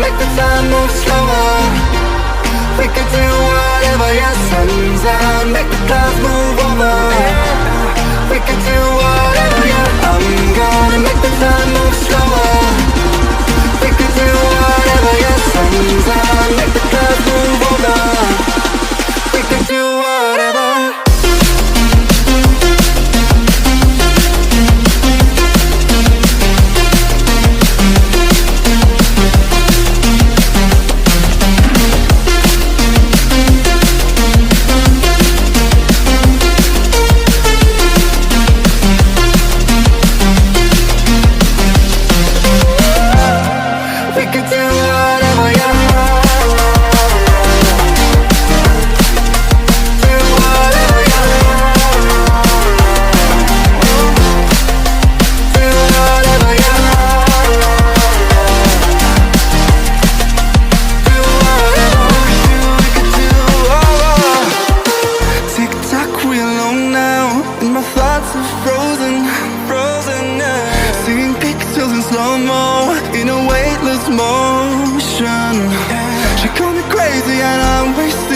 make the time move slower. We could do whatever, yeah, sun's out, make the clouds move over. We could do whatever, yeah, I'm gonna make the time move slower. We could do whatever, yeah, sun's out, make the clouds move over. We could do whatever. In a weightless motion, she called me crazy and I'm wasting